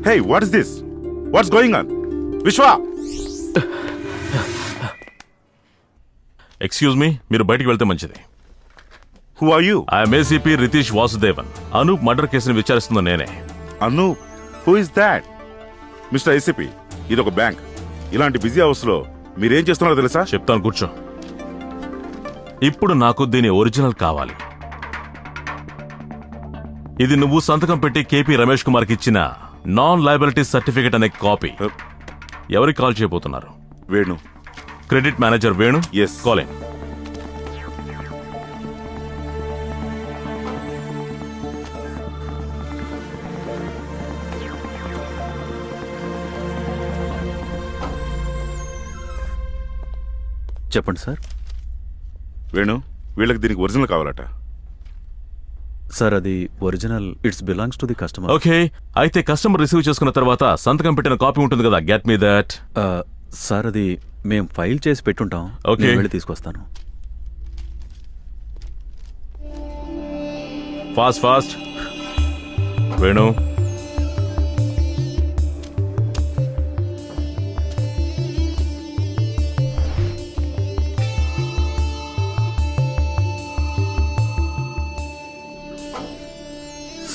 Hey, what is this? What's going on? Vishwa! Excuse me, మీరు బయటికి వెళ్తే మంచిది. Who are you? I'm ACP Ritesh Vasudevan. Anoop murder కేసుని విచారిస్తున్న నేనే. Anu, who is that? Mr. ACP, ఇది ఒక బ్యాంక్. ఇలాంటి బిజీ అవర్స్ లో మీరేం చేస్తున్నారో తెలుసా? చెప్తాను, కూర్చో. ఇప్పుడు నాకు దీని ఒరిజినల్ కావాలి. ఇది నువ్వు సంతకం పెట్టి కేపీ రమేష్ కుమార్కి ఇచ్చిన నాన్ లయబిలిటీ సర్టిఫికేట్ అనే కాపీ. ఎవరికి కాల్ చేయబోతున్నారు? Venu. Credit manager Venu. Yes. Calling. చెప్పండి సార్. వేణు, వీళ్ళకి దీనికి ఒరిజినల్ కావాలట. సార్ అది original, it's belongs to the customer. Okay, అయితే కస్టమర్ రిసీవ్ చేసుకున్న తర్వాత సంతకం పెట్టిన కాపీ ఉంటుంది కదా, గెట్ మీ దట్. సార్ అది మేము ఫైల్ చేసి పెట్టుంటాం. Okay. నేను వెళ్ళి తీసుకొస్తాను. Fast fast. వేణు,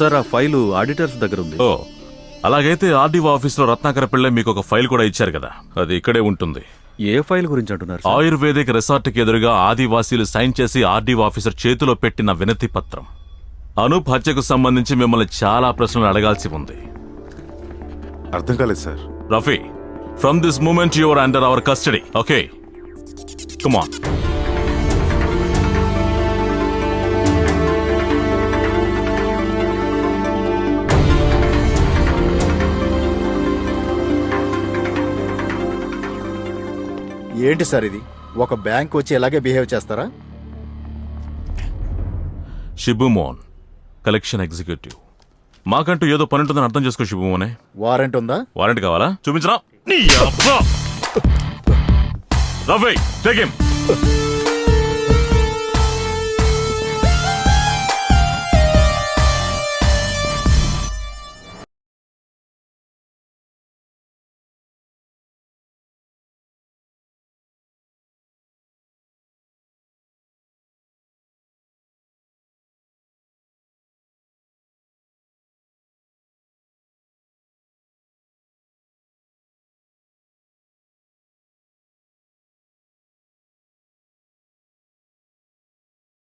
సార్ ఆ ఫైలు ఆడిటర్స్ దగ్గర ఉంది. ఓ అలాగైతే ఆర్డీఓ ఆఫీస్లో రత్నాకర పిళ్ళ మీకు ఒక ఫైల్ కూడా ఇచ్చారు కదా, అది ఇక్కడే ఉంటుంది. ఏ ఫైల్ గురించి అంటున్నారు సార్? ఆయుర్వేదిక్ రిసార్ట్కి ఎదురుగా ఆదివాసీలు సైన్ చేసి ఆర్డీఓ ఆఫీసర్ చేతిలో పెట్టిన వినతి పత్రం. అనూప్ హత్యకు సంబంధించి మిమ్మల్ని చాలా ప్రశ్నలు అడగాల్సి ఉంది. అర్థం కాలేదు sir. Rafi, from this moment you are under our custody. Okay, come on. ఏంటి సార్ ఇది? ఒక బ్యాంక్ వచ్చి ఇలాగే బిహేవ్ చేస్తారా? Shibumon, collection executive. మాకంటూ ఏదో పని ఉంటుందని అర్థం చేసుకో షిబుమోనే. వారెంట్ ఉందా? వారెంట్ కావాలా? చూపించరా. Rafi, take him.